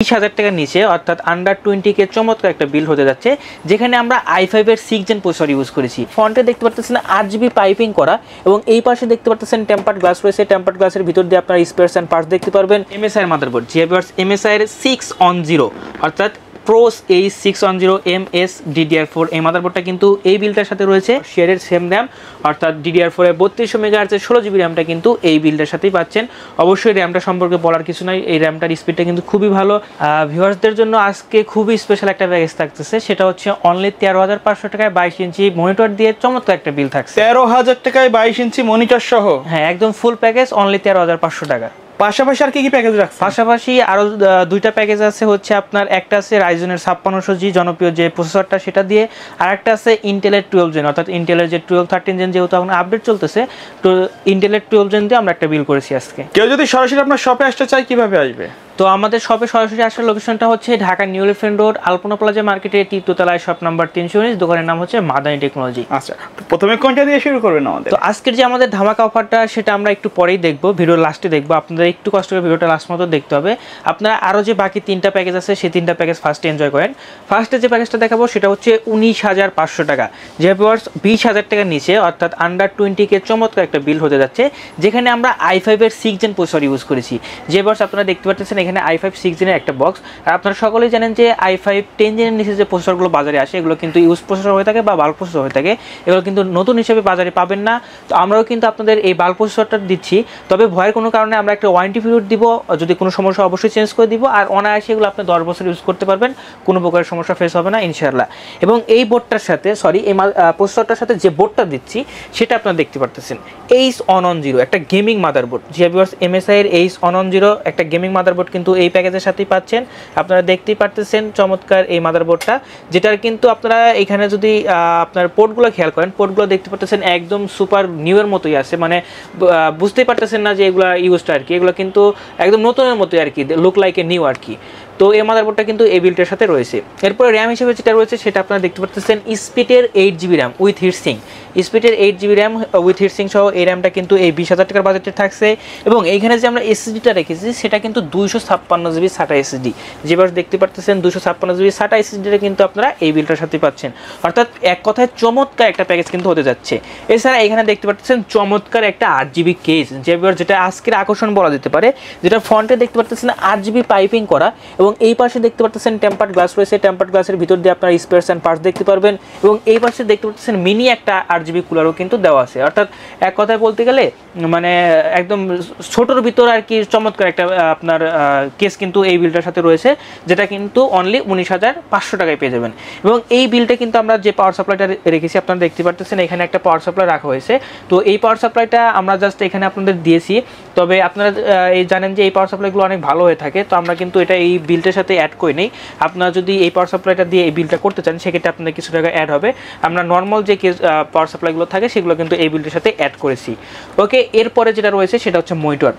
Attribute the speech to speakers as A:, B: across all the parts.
A: 20,000 টাকার নিচে অর্থাৎ আন্ডার 20 কে চমৎকার একটা বিল হতে যাচ্ছে, যেখানে আমরা i5 এর 6 জেন প্রসেসর ইউজ করেছি। ফ্রন্টে দেখতে পাচ্ছেন 8GB পাইপিং করা এবং এই পাশে দেখতে পাচ্ছেন টেম্পার্ড গ্লাস রয়েছে। টেম্পার্ড গ্লাসের ভিতর দিয়ে আপনারা স্পেয়ারস এন্ড পার্টস দেখতে পারবেন। MSI এর মাদারবোর্ড জিএবিআরস MSI এর 610 অর্থাৎ প্রোস এই 610 MS DDR4 এই মাদারবোর্ডটা কিন্তু এই বিলটার সাথে রয়েছে। শেয়ারের সেম র্যাম অর্থাৎ DDR4 এর 3200 মেগাহার্টজের 16GB র্যামটা কিন্তু এই বিলটার সাথেই পাচ্ছেন। অবশ্যই র্যামটা সম্পর্কে বলার কিছু নাই, এই র্যামটার স্পিডটা কিন্তু খুবই ভালো। ভিউয়ার্সদের জন্য আজকে খুবই স্পেশাল একটা প্যাকেজ থাকতেছে, সেটা হচ্ছে অনলি 13,500 টাকায় 22 ইঞ্চি মনিটর দিয়ে চমৎকার একটা বিল থাকছে।
B: 13,000 টাকায় 22 ইঞ্চি মনিটর সহ?
A: হ্যাঁ, একদম ফুল প্যাকেজ অনলি 13,500 টাকা।
B: পাশাপাশি আর কি কি প্যাকেজ রাখছে?
A: পাশাপাশি আরো দুইটা প্যাকেজ আছে, হচ্ছে আপনার একটা আছে রাইজেনের 5600G জনপ্রিয় যে প্রসেসরটা সেটা দিয়ে, আর একটা আছে ইন্টেলের 12 জেন অর্থাৎ ইন্টেলের যে 13 জেন যেহেতু এখন আপডেট চলতেছে, তো ইন্টেলের 12 জেন দিয়ে আমরা একটা বিল করেছি আজকে।
B: কেউ যদি সরাসরি আপনার শপে আসতে চায় কিভাবে আসবে?
A: তো আমাদের শপে সরাসরি আসার লোকেশনটা হচ্ছে ঢাকা নিউ এলিফ্যান্ট রোড আলপনা প্লাজা মার্কেটের তৃতীয়তলায়, শপ নাম্বার 319, দোকানের নাম হচ্ছে মাদানী টেকনোলজি।
B: আচ্ছা, প্রথমে কোনটা দিয়ে শুরু করবেন আমাদের?
A: তো আজকের যে আমাদের ধামাকা অফারটা সেটা আমরা একটু পরেই দেখবো, ভিডিওর লাস্টে দেখবো। আপনাদের একটু কষ্ট করে ভিডিওটা লাস্ট মতো দেখতে হবে। আপনারা আরও যে বাকি 3টা প্যাকেজ আছে সেই 3টা প্যাকেজ ফার্স্টে এনজয় করেন। ফার্স্টে যে প্যাকেজটা দেখাবো সেটা হচ্ছে 19,500 টাকা, যে ভিউয়ার্স 20,000 টাকার নিচে অর্থাৎ আন্ডার 20 কে চমৎকার একটা বিল হতে যাচ্ছে, যেখানে আমরা i5 এর 6 জেন প্রসেসর ইউজ করেছি। যে ভিউয়ার্স আপনারা দেখতে পাচ্ছেন এখানে i5 6 জেনের একটা বক্স। আর আপনারা সকলেই জানেন যে i5 10 জেনের নিচে যে প্রসেসরগুলো বাজারে আসে এগুলো কিন্তু ইউজ প্রসেসর হয়ে থাকে বা বাল্ক প্রসেসর হয়ে থাকে, এগুলো কিন্তু নতুন হিসেবে বাজারে পাবেন না। তো আমরাও কিন্তু আপনাদের এই বাল্ক প্রসেসরটা দিচ্ছি, তবে ভয়ের কোনো কারণে আমরা একটা ওয়ারেন্টি পিরিয়ড দিব, যদি কোনো সমস্যা অবশ্যই চেঞ্জ করে দিব। আর অনায়াসে এগুলো আপনি 10 বছর ইউজ করতে পারবেন, কোনো প্রকার সমস্যা ফেস হবে না ইনশাআল্লাহ। এবং এই বোর্ডটার সাথে এই প্রসেসরটার সাথে যে বোর্ডটা দিচ্ছি সেটা আপনারা দেখতে পারতেছেন H110 একটা গেমিং মাদারবোর্ড। জিএবিআরস MSI এর H110 একটা গেমিং মাদারবোর্ড কিন্তু এই প্যাকেজের সাথেই পাচ্ছেন। আপনারা দেখতেই পারতেছেন চমৎকার এই মাদারবোর্ডটা, যেটার কিন্তু আপনারা এখানে যদি আপনার পোর্টগুলো খেয়াল করেন, পোর্টগুলো দেখতে পারতেছেন একদম সুপার নিউ এর মতোই আছে, মানে বুঝতেই পারতেছেন না যে এগুলা ইউজড আর কি, এগুলো কিন্তু একদম নতুনের মতোই আর কি, লুক লাইক এ নিউ আর কি। তো এই মাদারবোর্ডটা কিন্তু এই বিল্ডের সাথে রয়েছে। এরপরে র্যাম হিসেবে যেটা রয়েছে সেটা আপনারা দেখতে পাচ্ছেন স্পিডের 8GB র্যাম উইথ হিটসিং। স্পিডের 8GB র্যাম উইথ হিটসিং সহ এই র্যামটা কিন্তু এই 20,000 টাকার বাজেটে থাকছে। এবং এইখানে যে আমরা এসএসডিটা রেখেছি সেটা কিন্তু 256GB SATA এসএসডি। যেবার দেখতে পাচ্ছেন 256GB SATA এসএসডিটা কিন্তু আপনারা এই বিলটার সাথে পাচ্ছেন, অর্থাৎ এক কথায় চমৎকার একটা প্যাকেজ কিন্তু হতে যাচ্ছে। এছাড়া এখানে দেখতে পাচ্ছেন চমৎকার একটা 8GB কেস, যেটা আজকের আকর্ষণ বলা যেতে পারে, যেটা ফ্রন্টে দেখতে পাচ্ছেন 8GB পাইপিং করা এবং এই পাশে দেখতে পাচ্ছেন টেম্পার্ড গ্লাস রয়েছে। টেম্পার্ড গ্লাসের ভিতর দিয়ে আপনারা স্পেয়ারস এন্ড পার্টস দেখতে পারবেন এবং এই পাশে দেখতে পাচ্ছেন মিনি একটা 8GB কুলারও কিন্তু দেওয়া আছে। অর্থাৎ এক কথায় বলতে গেলে মানে একদম ছোটোর ভিতর আর কি চমৎকার একটা আপনার কেস কিন্তু এই বিলটার সাথে রয়েছে, যেটা কিন্তু অনলি 19,500 টাকায় পেয়ে যাবেন। এবং এই বিলটা কিন্তু আমরা যে পাওয়ার সাপ্লাইটা রেখেছি আপনারা দেখতে পাচ্ছেন এখানে একটা পাওয়ার সাপ্লাই রাখা হয়েছে। তো এই পাওয়ার সাপ্লাইটা আমরা জাস্ট এখানে আপনাদের দিয়েছি, তবে আপনারা এই জানেন যে এই পাওয়ার সাপ্লাইগুলো অনেক ভালো হয়ে থাকে, তো আমরা কিন্তু এটা এই বিলটার সাথে অ্যাড করে নেই। আপনারা যদি এই পাওয়ার সাপ্লাইটা দিয়ে এই বিলটা করতে চান সেক্ষেত্রে আপনাদের কিছু টাকা অ্যাড হবে। আমরা নর্মাল যে পাওয়ার সাপ্লাইগুলো থাকে সেগুলো কিন্তু এই বিলটার সাথে অ্যাড করেছি। ওকে, এরপরে যেটা রয়েছে সেটা হচ্ছে মনিটর।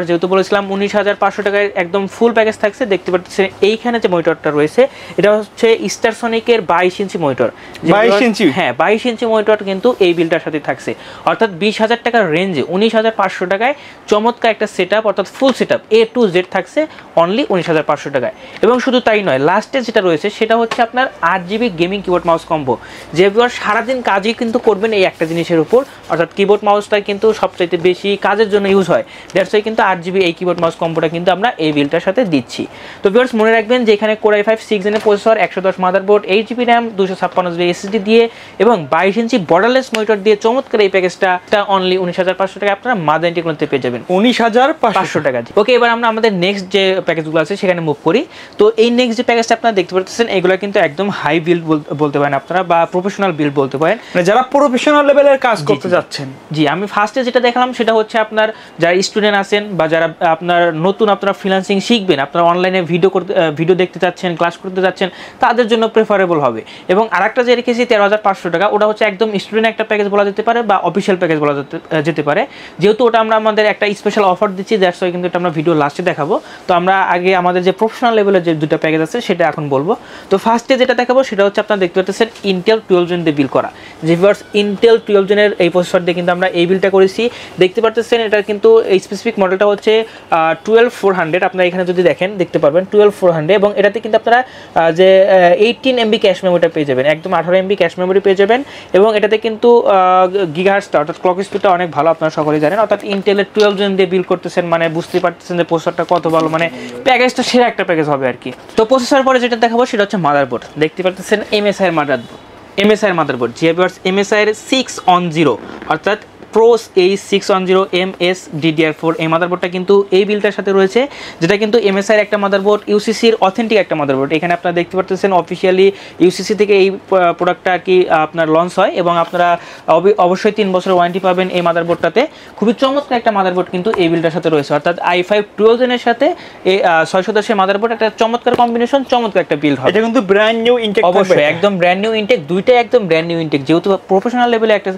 A: যেহেতু বলেছিলাম 19,500 টাকায় একদম ফুল প্যাকেজ থাকছে, দেখতে পাচ্ছেন এইখানে যে মনিটরটা রয়েছে এটা হচ্ছে স্টারসনিকের 22 ইঞ্চি মনিটর।
B: 22 ইঞ্চি?
A: হ্যাঁ, 22 ইঞ্চি মনিটর কিন্তু এই বিলটার সাথে থাকছে, অর্থাৎ 20,000 টাকার রেঞ্জে 19,500 টাকায় চমৎকার একটা সেটআপ, অর্থাৎ full setup A to Z থাকছে অনলি 19,500 টাকায়। এবং শুধু তাই নয়, লাস্টে যেটা রয়েছে সেটা হচ্ছে আপনার 8GB gaming keyboard mouse combo. যে সারাদিন কাজই কিন্তু করবেন এই একটা জিনিসের উপর, অর্থাৎ কিবোর্ড মাউসটা কিন্তু সবচাইতে বেশি কাজের জন্য ইউজ হয়, দ্যাটস ওয়াই কিন্তু 8GB এই কিবোর্ড মাউস কম্বোটা কিন্তু আমরা এই বিলটার সাথে দিচ্ছি। তো ভিউয়ার্স মনে রাখবেন যে এখানে Core i5 6 জেনের processor, 110 motherboard, 8GB RAM, 256GB SSD দিয়ে এবং 22 ইঞ্চি বর্ডারলেস মনিটর দিয়ে চমৎকার এই প্যাকেজটা অনলি 19,500 টাকা আপনারা মাদানী টেকনোলজিতে পেয়ে যাবেন।
B: 19,500
A: টাকা। ওকে, এবার আমরা আমাদের নেক্সট যে প্যাকেজগুলো আছে সেখানে মুভ করি। তো এই নেক্সট যে প্যাকেজটা আপনারা দেখতে পাচ্ছেন এগুলো কিন্তু একদম হাই বিল্ড বলতে পারেন আপনারা, বা প্রফেশনাল বিল্ড বলতে পারেন,
B: মানে যারা প্রফেশনাল লেভেলের কাজ করতে যাচ্ছেন।
A: জি, আমি ফার্স্টে যেটা দেখালাম সেটা হচ্ছে আপনার যারা স্টুডেন্ট আছেন বা যারা আপনার নতুন আপনারা ফ্রিল্যান্সিং শিখবেন, আপনারা অনলাইনে ভিডিও দেখতে চাচ্ছেন, ক্লাস করতে যাচ্ছেন, তাদের জন্য প্রেফারেবল হবে। এবং আরেকটা যে রেখেছি 13,500 টাকা, ওটা হচ্ছে একদম স্টুডেন্ট একটা প্যাকেজ বলা যেতে পারে বা অফিসিয়াল প্যাকেজ বলা যেতে পারে, যেহেতু ওটা আমরা আমাদের একটা স্পেশাল অফার দিচ্ছি, দ্যাটস ওয়াই কিন্তু এটা আমরা ভিডিও লাস্টে দেখাবো। তো আমরা আগে আমাদের যে প্রফেশনাল লেভেলের যে দুটো প্যাকেজ আছে সেটা এখন বলবো। তো ফার্স্টে যেটা দেখাবো সেটা হচ্ছে আপনারা দেখতে পাচ্ছেন ইন্টেল 12 জেন দিয়ে বিল করা। যে ভিউয়ার্স ইন্টেল 12 জেনের এই প্রসেসর দিয়ে কিন্তু আমরা এই বিলটা করেছি। দেখতে পাচ্ছেন এটা কিন্তু এই স্পেসিফিক মডেলটা হচ্ছে 12400 12400 আপনারা এখানে যদি দেখেন দেখতে পারবেন 12400 এবং এটাতে কিন্তু আপনারা যে 18 MB ক্যাশ মেমোরিটা পেয়ে যাবেন, একদম 18 MB ক্যাশ মেমোরি পেয়ে যাবেন এবং এটাতে কিন্তু গিগাহার্টসটা অর্থাৎ ক্লক স্পিডটা অনেক ভালো, আপনারা সকলেই জানেন। অর্থাৎ ইন্টেলের 12 জেন দিয়ে বিল্ড করতেছেন, মানে বুঝতেই পারতেছেন যে প্রসেসরটা কত ভালো, মানে প্যাকেজটা সেরা একটা প্যাকেজ হবে আর কি। তো প্রসেসর পরে যেটা দেখাবো সেটা হচ্ছে মাদারবোর্ড। দেখতে পারতেছেন MSI এর মাদারবোর্ড জিএবিআরস MSI এর 610 অর্থাৎ প্রোস A610 MS DDR4 এই মাদারবোর্ডটা কিন্তু এই বিলটার সাথে রয়েছে, যেটা কিন্তু MSI এর একটা মাদারবোর্ড, ইউসিসির অথেন্টিক একটা মাদারবোর্ড। এখানে আপনারা দেখতে পারতেছেন অফিসিয়ালি ইউসিসি থেকে এই প্রোডাক্টটা আর কি আপনার লঞ্চ হয় এবং আপনারা অবশ্যই 3 বছরের ওয়ারেন্টি পাবেন এই মাদারবোর্ডটাতে। খুবই চমৎকার একটা মাদারবোর্ড কিন্তু এই বিলটার সাথে রয়েছে, অর্থাৎ i5 12 জেনের সাথে এই 610 এর মাদারবোর্ড একটা চমৎকার কম্বিনেশন, চমৎকার একটা বিল্ড হবে।
B: এটা কিন্তু ব্র্যান্ড নিউ ইনটেক,
A: অবশ্যই একদম ব্র্যান্ড নিউ ইনটেক, দুইটাই একদম ব্র্যান্ড নিউ ইনটেক। যেহেতু প্রফেশনাল লেভেলে একটা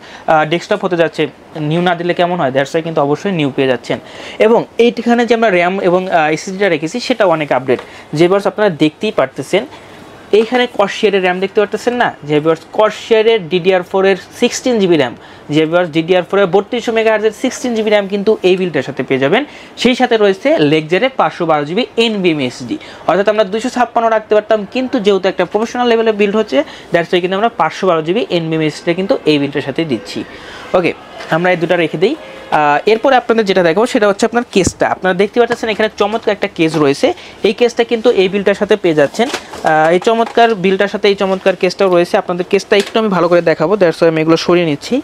A: ডেস্কটপ হতে যাচ্ছে, নিউ না দিলে কেমন হয়, দ্যাটস ওয়াই কিন্তু অবশ্যই নিউ পেয়ে যাচ্ছেন। এবং এইখানে যে আমরা র্যাম এবং এসএসডিটা রেখেছি সেটাও অনেক আপডেট, যে বার্স আপনারা দেখতেই পারতেছেন। এইখানে কর্সিয়ারের র্যাম দেখতে পারতেছেন না, যে বার্স কর্সিয়ারের DDR4 এর 16 GB র্যাম, যে বার্স DDR4 এর 3200 মেগাহার্জের 16 GB র্যাম কিন্তু এই বিলটার সাথে পেয়ে যাবেন। সেই সাথে রয়েছে লেকজারের 512 GB NVMe SSD, অর্থাৎ আমরা 256 রাখতে পারতাম, কিন্তু যেহেতু একটা প্রফেশনাল লেভেলে বিল্ড হচ্ছে দ্যাটস ওয়াই কিন্তু আমরা 512 GB NVMe SSD কিন্তু এই বিলটার সাথে দিচ্ছি। ওকে, আমরা এই দুটো রেখে দিই। এরপরে আপনাদের যেটা দেখাবো সেটা হচ্ছে আপনার কেসটা। আপনারা দেখতে পাচ্ছেন এখানে চমৎকার একটা কেস রয়েছে, এই কেসটা কিন্তু এই বিলটার সাথে পেয়ে যাচ্ছেন। এই চমৎকার বিলটার সাথে এই চমৎকার কেসটাও রয়েছে। আপনাদের কেসটা একটু আমি ভালো করে দেখাবো, দ্যাটস ওয়াই আমি এগুলো সরিয়ে নিচ্ছি।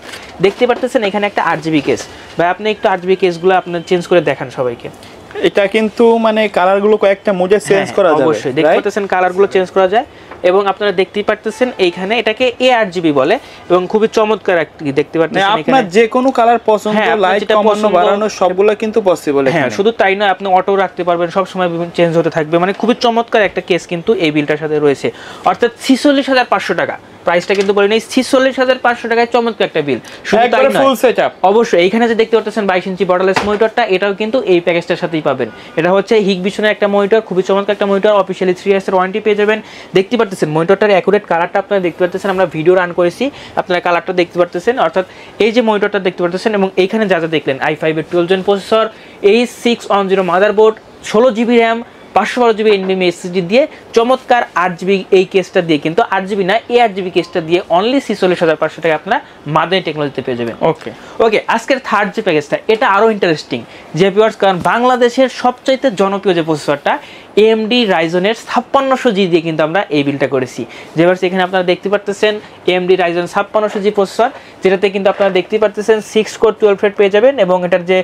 A: দেখতে পাচ্ছেন এখানে একটা 8GB কেস, ভাই আপনি একটু 8GB কেসগুলো আপনার চেঞ্জ করে দেখান সবাইকে।
B: এটা কিন্তু মানে কালারগুলো কয়েকটা মোজে চেঞ্জ করা যাবে,
A: অবশ্যই দেখতে পাচ্ছেন কালারগুলো চেঞ্জ করা যায় এবং আপনারা দেখতেই পারতেছেন এইখানে এটাকে A8GB বলে এবং খুবই চমৎকার একটি দেখতে পাচ্ছেন।
B: আপনার যে কোনো কালার পছন্দ, লাইট কমানো বাড়ানো সবগুলো কিন্তু পসিবল।
A: হ্যাঁ, শুধু তাই নয়, আপনি অটো রাখতে পারবেন, সব সময় চেঞ্জ হতে থাকবে, মানে খুবই চমৎকার একটা কেস কিন্তু এই বিলটার সাথে রয়েছে। অর্থাৎ 46,500 টাকা প্রাইসটা কিন্তু বলে নেই, 46,500 টাকায় চমৎকার একটা বিল। শুধু তাই নয়, ফুল সেটআপ। অবশ্যই এইখানে যে দেখতে পাচ্ছেন 22 ইঞ্চি বর্ডারলেস মনিটরটা, এটাও কিন্তু এই প্যাকেজটার সাথেই পাবেন। এটা হচ্ছে হিগবিশনের একটা মনিটর, খুবই চমৎকার একটা মনিটর, অফিশিয়ালি 3 ইয়ার্স এর ওয়ারেন্টি পেয়ে যাবেন। দেখতে পাচ্ছেন মনিটরটার অ্যাকুরেট কালারটা আপনারা দেখতে পাচ্ছেন, আমরা ভিডিও রান করেছি, আপনারা কালারটা দেখতে পাচ্ছেন। অর্থাৎ এই যে মনিটরটা দেখতে পাচ্ছেন এবং এইখানে যা যা দেখলেন i5 এর 12 gen processor, A610 motherboard, 16 GB RAM, 512 GB NVMe SSD দিয়ে চমৎকার 8GB এই কেসটা দিয়ে কিন্তু 8GB না A8GB কেসটা দিয়ে অনলি 46,500 টাকা আপনারা মাদানী টেকনোলজিতে পেয়ে যাবেন। ওকে, আজকের থার্ড যে প্যাকেজটা এটা আরো ইন্টারেস্টিং যে ভিউয়ার্স, কারণ বাংলাদেশের সবচাইতে জনপ্রিয় যে প্রসেসরটা AMD Ryzen-এর 5600G দিয়ে কিন্তু আমরা এই বিলটা করেছি। যে ভিউয়ার্স এখানে আপনারা দেখতে পারতেছেন AMD Ryzen 5600G প্রসেসর, যেটাতে কিন্তু আপনারা দেখতে পারতেছেন 6 কোর 12 থ্রেড পেয়ে যাবেন এবং এটার যে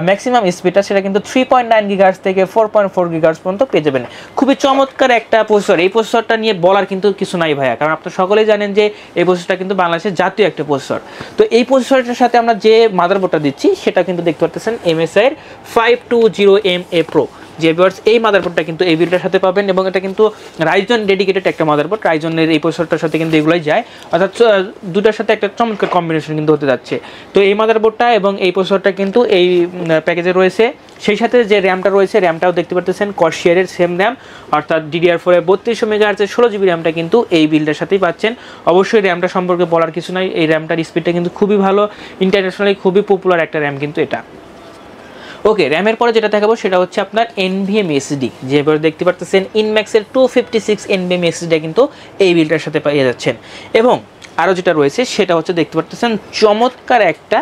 A: ম্যাক্সিমাম স্পিডটা সেটা কিন্তু 3.9 GHz থেকে 4.4 GHz পর্যন্ত পেয়ে যাবেন। খুবই চমৎকার একটা প্রসেসর, এই প্রসেসরটা নিয়ে বলার কিন্তু কিছু নাই ভাইয়া, কারণ আপনারা সকলেই জানেন যে এই প্রসেসরটা কিন্তু বাংলাদেশের জাতীয় একটা প্রসেসর। তো এই প্রসেসরটার সাথে আমরা যে মাদারবোর্ডটা দিচ্ছি সেটা কিন্তু দেখতে পারতেছেন MSI এর 520MA Pro, যে ভিউয়ার্স এই মাদারবোর্ডটা কিন্তু এই বিলটার সাথে পাবেন এবং এটা কিন্তু রাইজন ডেডিকেটেড একটা মাদারবোর্ড, রাইজনের এই প্রসেসরটার সাথে কিন্তু এগুলাই যায়, অর্থাৎ দুটার সাথে একটা চমৎকার কম্বিনেশন কিন্তু হতে যাচ্ছে। তো এই মাদারবোর্ডটা এবং এই প্রসেসরটা কিন্তু এই প্যাকেজে রয়েছে। সেই সাথে যে র্যামটা রয়েছে, র্যামটাও দেখতে পারতেছেন কর্সিয়ারের সেম র্যাম, অর্থাৎ DDR4 এর 3200 মেগাহার্জের 16 GB র্যামটা কিন্তু এই বিলটার সাথেই পাচ্ছেন। অবশ্যই র্যামটা সম্পর্কে বলার কিছু নাই, এই র্যামটার স্পিডটা কিন্তু খুবই ভালো, ইন্টারন্যাশনালি খুবই পপুলার একটা র্যাম কিন্তু এটা। ওকে, র্যামের পরে যেটা দেখাবো সেটা হচ্ছে আপনার NVMe SSD, যেভাবে দেখতে পারতেছেন ইনম্যাক্স এর 256 NVMe SSD কিন্তু এই বিলটার সাথে পেয়ে যাচ্ছেন। এবং আরও যেটা রয়েছে সেটা হচ্ছে দেখতে পারতেছেন চমৎকার একটা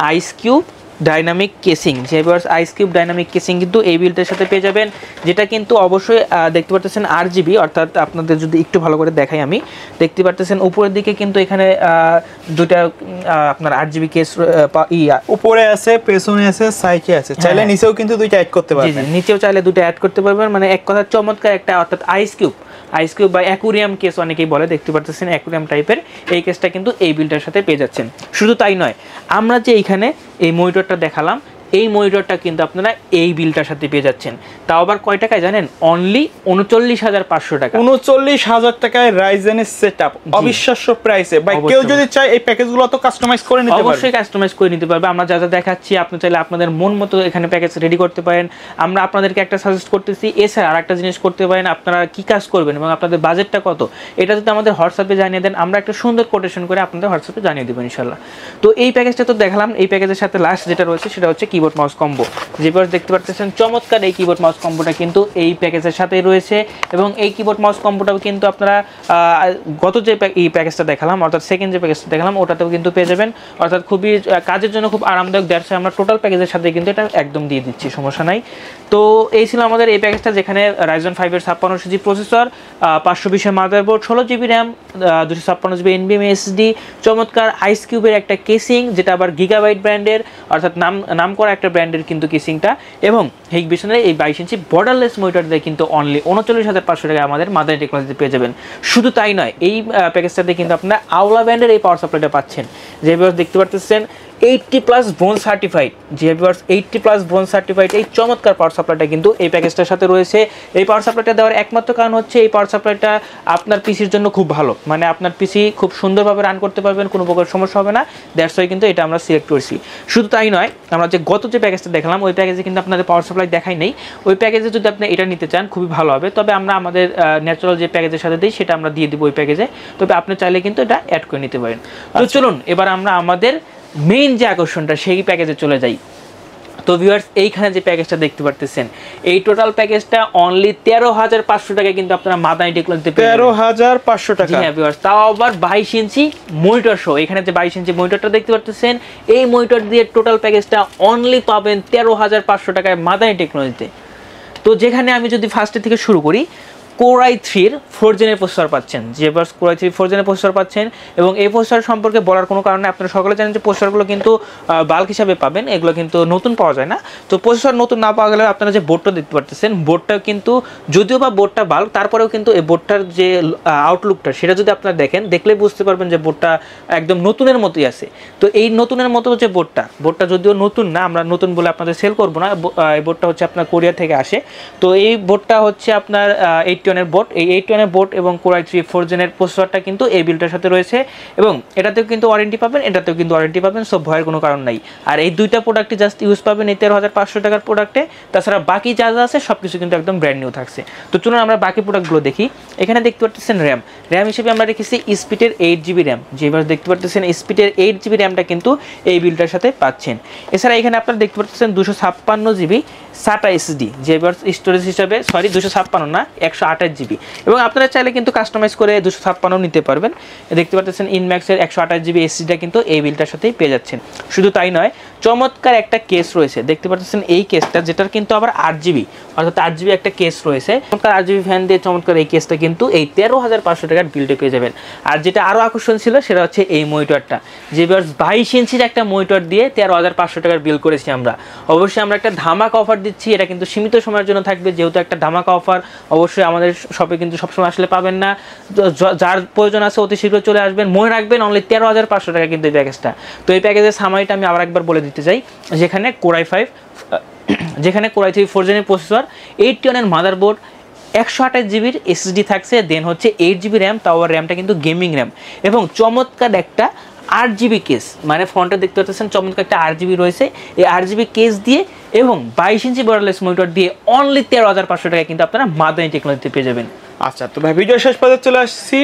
A: আইস কিউব ডাইনামিক কেসিং, যেভাবে আইস কিউব ডাইনামিক কেসিং কিন্তু এই বিলটার সাথে পেয়ে যাবেন, যেটা কিন্তু অবশ্যই দেখতে পারতেছেন 8GB, অর্থাৎ আপনাদের যদি একটু ভালো করে দেখাই আমি, দেখতে পারতেছেন উপরের দিকে কিন্তু এখানে দুটা আপনার 8GB কেস
B: উপরে আছে, পেছনে আছে, সাইডে আছে, চাইলে নিচেও কিন্তু দুইটা অ্যাড করতে পারবেন।
A: নিচেও চাইলে দুটো অ্যাড করতে পারবেন, মানে এক কথা চমৎকার একটা, অর্থাৎ আইস কিউব বা অ্যাকুরিয়াম কেস অনেকেই বলে, দেখতে পারতেছেন অ্যাকুরিয়াম টাইপের এই কেসটা কিন্তু এই বিলটার সাথে পেয়ে যাচ্ছেন। শুধু তাই নয়, আমরা যে এইখানে এই মনিটরটা দেখালাম, এই মনিটরটা কিন্তু আপনারা এই বিলটার সাথে পেয়ে যাচ্ছেন। তাও আবার কয় টাকায় জানেন? অনলি 39,500 টাকা।
B: 39,000 টাকায় রাইজেনের সেটআপ, অবিশ্বাস্য প্রাইসে। ভাই কেউ যদি চায় এই প্যাকেজগুলো তো কাস্টমাইজ করে নিতে পারবে,
A: অবশ্যই কাস্টমাইজ করে নিতে পারবে। আমরা যা যা দেখাচ্ছি আপনি চাইলে আপনাদের মন মতো এখানে প্যাকেজ রেডি করতে পারেন। আমরা আপনাদেরকে একটা সাজেস্ট করতেছি, এছাড়া আরেকটা জিনিস করতে পারেন, আপনারা কি কাজ করবেন এবং আপনাদের বাজেটটা কত, এটা যদি আমাদের হোয়াটসঅ্যাপে জানিয়ে দেন, আমরা একটা সুন্দর কোটেশন করে আপনাদের হোয়াটসঅ্যাপে জানিয়ে দেবো ইনশাল্লাহ। তো এই প্যাকেজটা তো দেখালাম, এই প্যাকেজের সাথে লাস্ট যেটা রয়েছে সেটা হচ্ছে কি কিবোর্ড মাউস কম্বো। যে ভিউয়ার্স দেখতে পাচ্ছেন চমৎকার এই কিবোর্ড মাউস কম্বোটা কিন্তু এই প্যাকেজের সাথেই রয়েছে এবং এই কিবোর্ড মাউস কম্বোটাও কিন্তু আপনারা গত যে এই প্যাকেজটা দেখালাম অর্থাৎ সেকেন্ড যে প্যাকেজটা দেখালাম ওটাতেও কিন্তু পেয়ে যাবেন, অর্থাৎ খুবই কাজের জন্য খুব আরামদায়ক। দ্যাটস আমরা টোটাল প্যাকেজের সাথে কিন্তু এটা একদম দিয়ে দিচ্ছি, সমস্যা নাই। তো এই ছিল আমাদের এই প্যাকেজটা, যেখানে Ryzen 5 এর 5600 জিবি প্রসেসর, 520 এর motherboard, 16 GB RAM, 256 GB NVMe SSD, চমৎকার আইস কিউবের একটা কেসিং যেটা আবার গিগাবাইট ব্র্যান্ডের, অর্থাৎ নাম করা একটা ব্র্যান্ডের কিন্তু কেসিংটা, এবং হিগবিসনের এই 22 ইঞ্চি বর্ডারলেস মনিটর দিয়ে কিন্তু অনলি 39,500 টাকায় আমাদের মাদার টেকনোলজিতে পেয়ে যাবেন। শুধু তাই নয়, এই প্যাকেজটাতে কিন্তু আপনারা আওলা ব্র্যান্ডের এই পাওয়ার সাপ্লাইটা পাচ্ছেন, যে ভিউয়ার্স দেখতে পাচ্ছেন 80+ বোন সার্টিফাইড, যে ভিউয়ার্স 80+ বোন সার্টিফাইড এই চমৎকার পাওয়ার সাপ্লাইটা কিন্তু এই প্যাকেজটার সাথে রয়েছে। এই পাওয়ার সাপ্লাইটা দেওয়ার একমাত্র কারণ হচ্ছে এই পাওয়ার সাপ্লাইটা আপনার পিসির জন্য খুব ভালো, মানে আপনার পিসি খুব সুন্দরভাবে রান করতে পারবেন, কোনো প্রকার সমস্যা হবে না। দ্যাটস ওয়াই কিন্তু এটা আমরা সিলেক্ট করেছি। শুধু তাই নয়, আমরা যে গত যে প্যাকেজটা দেখলাম ওই প্যাকেজে কিন্তু আপনাদের পাওয়ার সাপ্লাই দেখাই নেই। ওই প্যাকেজে যদি আপনি এটা নিতে চান খুবই ভালো হবে, তবে আমরা আমাদের ন্যাচারাল যে প্যাকেজের সাথে দিই সেটা আমরা দিয়ে দিব ওই প্যাকেজে, তবে আপনি চাইলে কিন্তু এটা অ্যাড করে নিতে পারেন। তো চলুন এবার আমরা আমাদের মেইন যে আকর্ষণটা সেই প্যাকেজে চলে যাই। তো ভিউয়ার্স এইখানে যে প্যাকেজটা দেখতে পারতেছেন এই টোটাল প্যাকেজটা অনলি 13,500 টাকায় কিন্তু আপনারা মাদানি টেকনোলজিতে পেয়ে যাবেন।
B: 13,500 টাকা?
A: হ্যাঁ ভিউয়ার্স, তাও আবার 22 ইঞ্চি মনিটর সহ। এখানে যে 22 ইঞ্চি মনিটরটা দেখতে পারতেছেন এই মনিটর দিয়ে টোটাল প্যাকেজটা অনলি পাবেন 13,500 টাকায় মাদানি টেকনোলজিতে। তো যেখানে আমি যদি ফার্স্টে থেকে শুরু করি, Core i3 4th জেনের প্রসেসর পাচ্ছেন, যে বাস Core i3 4th জেনের প্রসেসর পাচ্ছেন, এবং এই প্রসেসর সম্পর্কে বলার কোনো কারণে আপনারা সকলে জানেন যে প্রসেসরগুলো কিন্তু বাল্ক হিসাবে পাবেন, এগুলো কিন্তু নতুন পাওয়া যায় না। তো প্রসেসর নতুন না পাওয়া গেলেও আপনারা যে বোর্ডটা দেখতে পাচ্ছেন বোর্ডটাও কিন্তু, যদিও বা বোর্ডটা বাল্ক, তারপরেও কিন্তু এই বোর্ডটার যে আউটলুকটা সেটা যদি আপনারা দেখেন, দেখলেই বুঝতে পারবেন যে বোর্ডটা একদম নতুনের মতোই আছে। তো এই নতুনের মতো যে বোর্ডটা যদিও নতুন না, আমরা নতুন বলে আপনাদের সেল করবো না, এই বোর্ডটা হচ্ছে আপনার কোরিয়া থেকে আসে। তো এই বোর্ডটা হচ্ছে আপনার 81 এর বোর্ড, এই 81 এর বোর্ড এবং Core i3 4th জেনের প্রসেসরটা কিন্তু এই বিলটার সাথে রয়েছে, এবং এটাতেও কিন্তু ওয়ারেন্টি পাবেন, এটাতেও কিন্তু ওয়ারেন্টি পাবেন, সব ভয়ের কোনো কারণ নাই। আর এই দুইটা প্রোডাক্টই জাস্ট ইউজ পাবেন এই 13,500 টাকার প্রোডাক্টে, তাছাড়া বাকি যা যা আছে সব কিছু কিন্তু একদম ব্র্যান্ড নিউ থাকছে। তো চলুন আমরা বাকি প্রোডাক্টগুলো দেখি। এখানে দেখতে পাচ্ছেন র্যাম হিসেবে আমরা রেখেছি স্পিডের 8 জিবি র্যাম, যেভাবে দেখতে পাচ্ছেন স্পিডের 8 জিবি র্যামটা কিন্তু এই বিলটার সাথে পাচ্ছেন। এছাড়া এখানে আপনারা দেখতে পাচ্ছেন 256 জিবি SATA SSD, যে স্টোরেজ হিসাবে 256 না 128 জিবি, এবং আপনারা চাইলে কিন্তু কাস্টমাইজ করে 256 নিতে পারবেন। দেখতে পাচ্ছেন ইনম্যাক্সের 128 জিবি এসএসডিটা কিন্তু এই বিলটার সাথেই পেয়ে যাচ্ছেন। শুধু তাই নয়, চমৎকার একটা কেস রয়েছে, দেখতে পাচ্ছেন এই কেসটা, যেটার কিন্তু আবার 8 জিবি, অর্থাৎ 8 জিবি একটা কেস রয়েছে। চমৎকার 8 জিবি ফ্যান দিয়ে চমৎকার এই কেসটা কিন্তু এই 13,500 টাকার বিলটে পেয়ে যাবেন। আর যেটা আরও আকর্ষণ ছিল সেটা হচ্ছে এই মনিটরটা, যে 22 ইঞ্চির একটা মনিটর দিয়ে 13,500 টাকার বিল করেছি আমরা। অবশ্যই আমরা একটা ধামাকা অফার দিচ্ছি, এটা কিন্তু সীমিত সময়ের জন্য থাকবে, যেহেতু একটা ধামাকা অফার অবশ্যই আমাদের শপে কিন্তু সবসময় আসলে পাবেন না। যার প্রয়োজন আছে অতি শীঘ্র চলে আসবেন। মনে রাখবেন অনলি 13,500 টাকা কিন্তু এই প্যাকেজটা। তো এই প্যাকেজের সামারিটা আমি আবার একবার বলে দিতে চাই, যেখানে Core i3 4th জেনের প্রসেসর, 81 এর মাদারবোর্ড, 128 জিবির এসএসডি থাকছে, দেন হচ্ছে 8 জিবি র্যাম, তাও র্যামটা কিন্তু গেমিং র্যাম, এবং চমৎকার একটা 8 জিবি কেস, মানে ফ্রন্টে দেখতে পাচ্ছেন চমৎকার একটা 8 জিবি রয়েছে, এই 8 জিবি কেস দিয়ে এবং 22 ইঞ্চি বর্ডারলেস মনিটর দিয়ে অনলি 13,500 টাকা কিন্তু আপনারা মাদানি টেকনোলজিতে পেয়ে যাবেন।
B: আচ্ছা, তো ভাই ভিডিও শেষ পর্যায়ে চলে আসছি,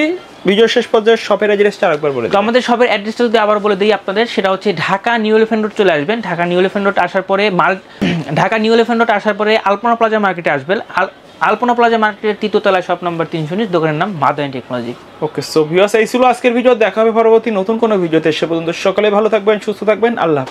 B: ভিডিও শেষ পর্যায়ে শপের অ্যাড্রেসটা আরেকবার বলে দিন।
A: তো আমাদের শপের অ্যাড্রেসটা যদি আবার বলে দিই আপনাদের, সেটা হচ্ছে ঢাকা নিউ এলিফ্যান্ট রোড চলে আসবেন। ঢাকা নিউ এলিফ্যান্ট রোড আসার পরে আলপনা প্লাজা মার্কেটে আসবেন। আলপনা প্লাজা মার্কেটের 3য় তলায় শপ নাম্বার 319, দোকানের নাম মাদানি টেকনোলজি।
B: ওকে, সো ভিউয়ার্স এই ছিল আজকের ভিডিও, দেখা হবে পরবর্তী নতুন কোনো ভিডিওতে। সে পর্যন্ত সকলে ভালো থাকবেন, সুস্থ থাকবেন, আল্লাহ হাফেজ।